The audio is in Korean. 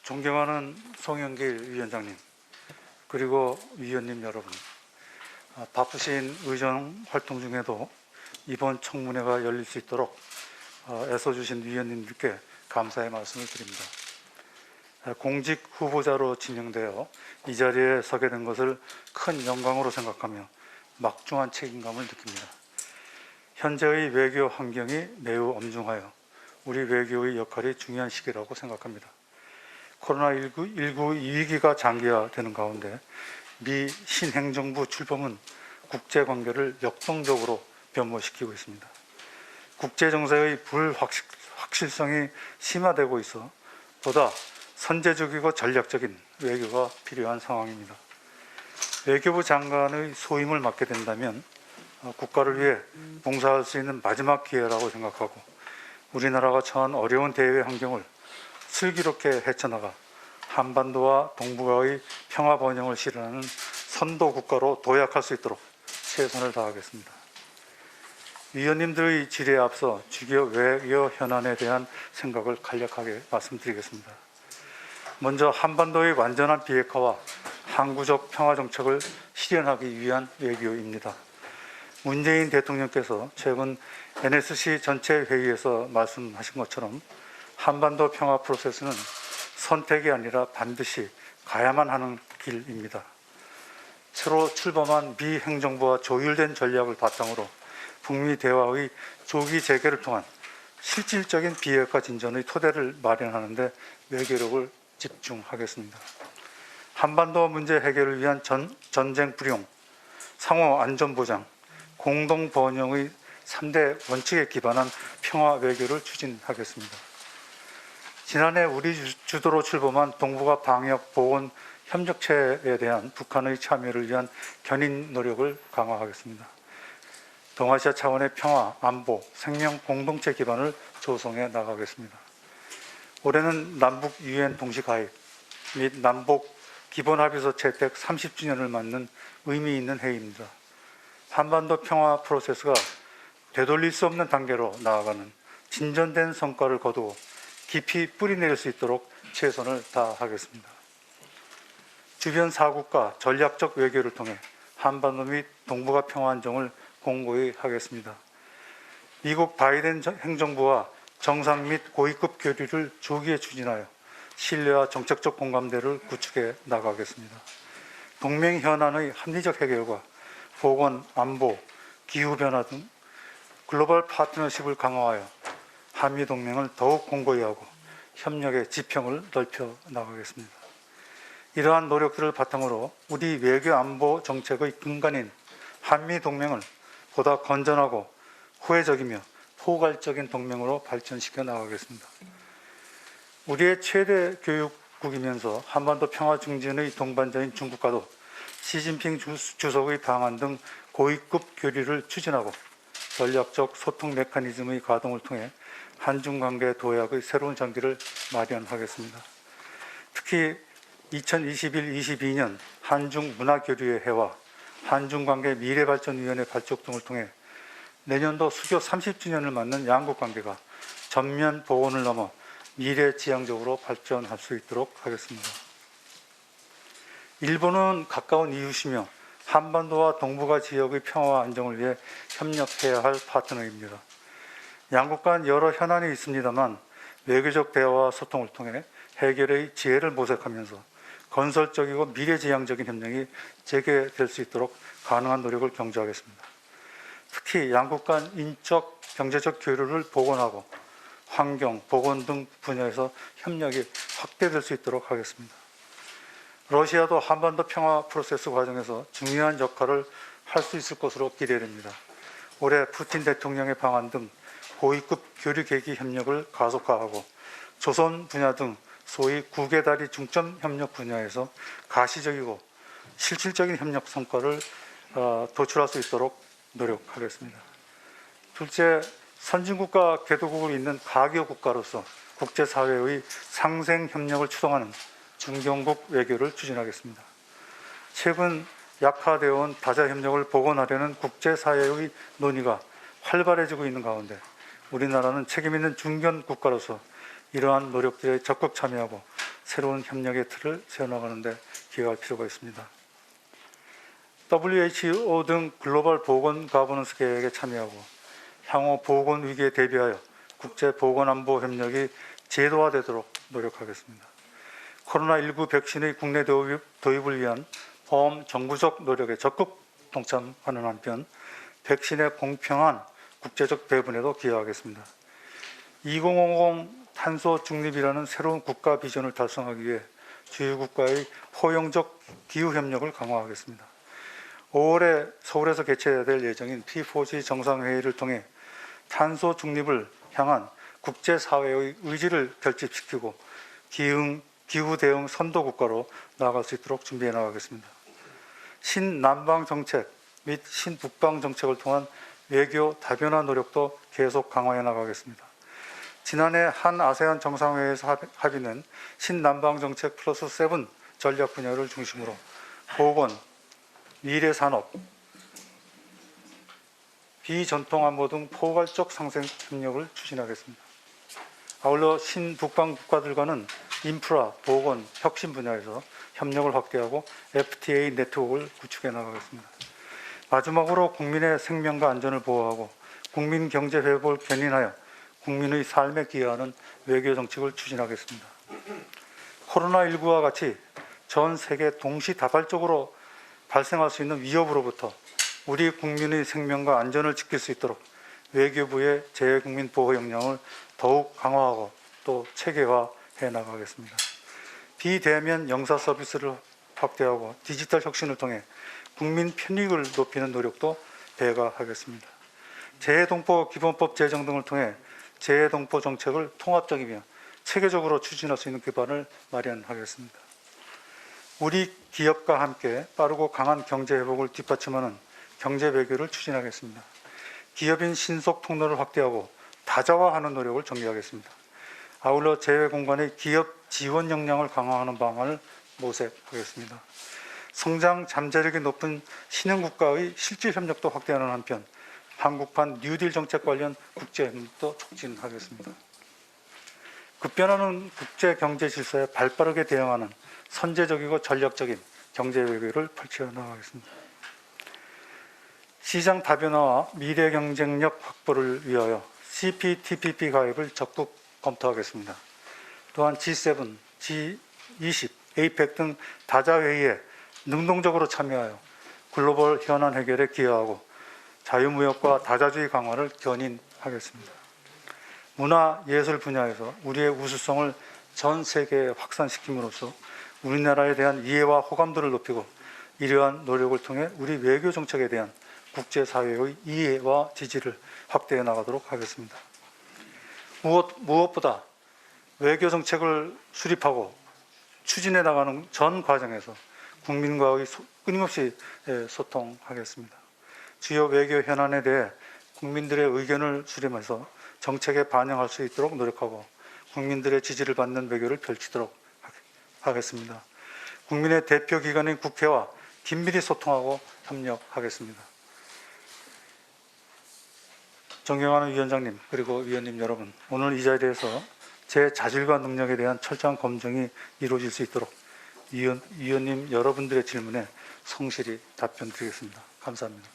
존경하는 송영길 위원장님, 그리고 위원님 여러분, 바쁘신 의정 활동 중에도 이번 청문회가 열릴 수 있도록 애써주신 위원님들께 감사의 말씀을 드립니다. 공직 후보자로 지명되어 이 자리에 서게 된 것을 큰 영광으로 생각하며 막중한 책임감을 느낍니다. 현재의 외교 환경이 매우 엄중하여 우리 외교의 역할이 중요한 시기라고 생각합니다. 코로나19 위기가 장기화되는 가운데 미 신행정부 출범은 국제관계를 역동적으로 변모시키고 있습니다. 국제정세의 불확실성이 심화되고 있어 보다 선제적이고 전략적인 외교가 필요한 상황입니다. 외교부 장관의 소임을 맡게 된다면 국가를 위해 봉사할 수 있는 마지막 기회라고 생각하고 우리나라가 처한 어려운 대외 환경을 슬기롭게 헤쳐나가 한반도와 동북아의 평화 번영을 실현하는 선도 국가로 도약할 수 있도록 최선을 다하겠습니다. 위원님들의 질의에 앞서 주요 외교 현안에 대한 생각을 간략하게 말씀드리겠습니다. 먼저 한반도의 완전한 비핵화와 항구적 평화 정책을 실현하기 위한 외교입니다. 문재인 대통령께서 최근 NSC 전체 회의에서 말씀하신 것처럼 한반도 평화 프로세스는 선택이 아니라 반드시 가야만 하는 길입니다. 새로 출범한 미 행정부와 조율된 전략을 바탕으로 북미 대화의 조기 재개를 통한 실질적인 비핵화 진전의 토대를 마련하는 데 외교력을 집중하겠습니다. 한반도 문제 해결을 위한 전쟁 불용, 상호 안전 보장, 공동 번영의 3대 원칙에 기반한 평화 외교를 추진하겠습니다. 지난해 우리 주도로 출범한 동북아 방역 보건 협력체에 대한 북한의 참여를 위한 견인 노력을 강화하겠습니다. 동아시아 차원의 평화, 안보, 생명 공동체 기반을 조성해 나가겠습니다. 올해는 남북 유엔 동시 가입 및 남북 기본합의서 채택 30주년을 맞는 의미 있는 해입니다. 한반도 평화 프로세스가 되돌릴 수 없는 단계로 나아가는 진전된 성과를 거두어 깊이 뿌리내릴 수 있도록 최선을 다하겠습니다. 주변 4국가 전략적 외교를 통해 한반도 및 동북아 평화 안정을 공고히 하겠습니다. 미국 바이든 행정부와 정상 및 고위급 교류를 조기에 추진하여 신뢰와 정책적 공감대를 구축해 나가겠습니다. 동맹 현안의 합리적 해결과 보건, 안보, 기후변화 등 글로벌 파트너십을 강화하여 한미동맹을 더욱 공고히 하고 협력의 지평을 넓혀 나가겠습니다. 이러한 노력들을 바탕으로 우리 외교 안보 정책의 근간인 한미동맹을 보다 건전하고 후회적이며 포괄적인 동맹으로 발전시켜 나가겠습니다. 우리의 최대 교육국이면서 한반도 평화 증진의 동반자인 중국과도 시진핑 주석의 방한 등 고위급 교류를 추진하고 전략적 소통 메커니즘의 가동을 통해 한중 관계 도약의 새로운 장기를 마련하겠습니다. 특히 2021-22년 한중 문화교류의 해와 한중관계 미래발전위원회 발족 등을 통해 내년도 수교 30주년을 맞는 양국 관계가 전면 보온을 넘어 미래지향적으로 발전할 수 있도록 하겠습니다. 일본은 가까운 이웃이며 한반도와 동북아 지역의 평화와 안정을 위해 협력해야 할 파트너입니다. 양국 간 여러 현안이 있습니다만 외교적 대화와 소통을 통해 해결의 지혜를 모색하면서 건설적이고 미래지향적인 협력이 재개될 수 있도록 가능한 노력을 경주하겠습니다. 특히 양국 간 인적, 경제적 교류를 복원하고 환경, 보건 등 분야에서 협력이 확대될 수 있도록 하겠습니다. 러시아도 한반도 평화 프로세스 과정에서 중요한 역할을 할 수 있을 것으로 기대됩니다. 올해 푸틴 대통령의 방한 등 고위급 교류 계기 협력을 가속화하고 조선 분야 등 소위 구개다리 중점 협력 분야에서 가시적이고 실질적인 협력 성과를 도출할 수 있도록 노력하겠습니다. 둘째, 선진국가 개도국을 잇는 가교 국가로서 국제사회의 상생 협력을 추동하는 중견국 외교를 추진하겠습니다. 최근 약화되어 온 다자 협력을 복원하려는 국제사회의 논의가 활발해지고 있는 가운데 우리나라는 책임 있는 중견 국가로서 이러한 노력들에 적극 참여하고 새로운 협력의 틀을 세워나가는 데 기여할 필요가 있습니다. WHO 등 글로벌 보건 가버넌스 계획에 참여하고 향후 보건 위기에 대비하여 국제 보건안보 협력이 제도화되도록 노력하겠습니다. 코로나19 백신의 국내 도입을 위한 범정부적 노력에 적극 동참하는 한편 백신의 공평한 국제적 배분에도 기여하겠습니다. 2050 탄소 중립이라는 새로운 국가 비전을 달성하기 위해 주요 국가의 포용적 기후 협력을 강화하겠습니다. 5월에 서울에서 개최해야 될 예정인 P4G 정상회의를 통해 탄소 중립을 향한 국제사회의 의지를 결집시키고 기후 대응 선도 국가로 나아갈 수 있도록 준비해 나가겠습니다. 신남방 정책 및 신북방 정책을 통한 외교 다변화 노력도 계속 강화해 나가겠습니다. 지난해 한 아세안 정상회의에서 합의된 신남방 정책 플러스 7 전략 분야를 중심으로 보건, 미래산업, 비전통안보 등 포괄적 상생 협력을 추진하겠습니다. 아울러 신북방 국가들과는 인프라, 보건, 혁신 분야에서 협력을 확대하고 FTA 네트워크를 구축해 나가겠습니다. 마지막으로 국민의 생명과 안전을 보호하고 국민 경제 회복을 견인하여 국민의 삶에 기여하는 외교 정책을 추진하겠습니다. 코로나19와 같이 전 세계 동시다발적으로 발생할 수 있는 위협으로부터 우리 국민의 생명과 안전을 지킬 수 있도록 외교부의 재외국민 보호 역량을 더욱 강화하고 또 체계화해 나가겠습니다. 비대면 영사 서비스를 확대하고 디지털 혁신을 통해 국민 편익을 높이는 노력도 배가하겠습니다. 재해동포 기본법 제정 등을 통해 재해동포 정책을 통합적이며 체계적으로 추진할 수 있는 기반을 마련하겠습니다. 우리 기업과 함께 빠르고 강한 경제 회복을 뒷받침하는 경제 외교를 추진하겠습니다. 기업인 신속 통로를 확대하고 다자화하는 노력을 전개하겠습니다. 아울러 재외 공간의 기업 지원 역량을 강화하는 방안을 모색하겠습니다. 성장 잠재력이 높은 신흥 국가의 실질 협력도 확대하는 한편 한국판 뉴딜 정책 관련 국제 협력도 촉진하겠습니다. 급변하는 국제 경제 질서에 발빠르게 대응하는 선제적이고 전략적인 경제 외교를 펼쳐 나가겠습니다. 시장 다변화와 미래 경쟁력 확보를 위하여 CPTPP 가입을 적극 검토하겠습니다. 또한 G7, G20, APEC 등 다자회의에 능동적으로 참여하여 글로벌 현안 해결에 기여하고 자유무역과 다자주의 강화를 견인하겠습니다. 문화 예술 분야에서 우리의 우수성을 전 세계에 확산시킴으로써 우리나라에 대한 이해와 호감도를 높이고 이러한 노력을 통해 우리 외교 정책에 대한 국제사회의 이해와 지지를 확대해 나가도록 하겠습니다. 무엇보다 외교 정책을 수립하고 추진해 나가는 전 과정에서 국민과의 끊임없이 소통하겠습니다. 주요 외교 현안에 대해 국민들의 의견을 수렴해서 정책에 반영할 수 있도록 노력하고 국민들의 지지를 받는 외교를 펼치도록 하겠습니다. 국민의 대표기관인 국회와 긴밀히 소통하고 협력하겠습니다. 존경하는 위원장님 그리고 위원님 여러분, 오늘 이 자리에서 제 자질과 능력에 대한 철저한 검증이 이루어질 수 있도록 위원님 여러분들의 질문에 성실히 답변 드리겠습니다. 감사합니다.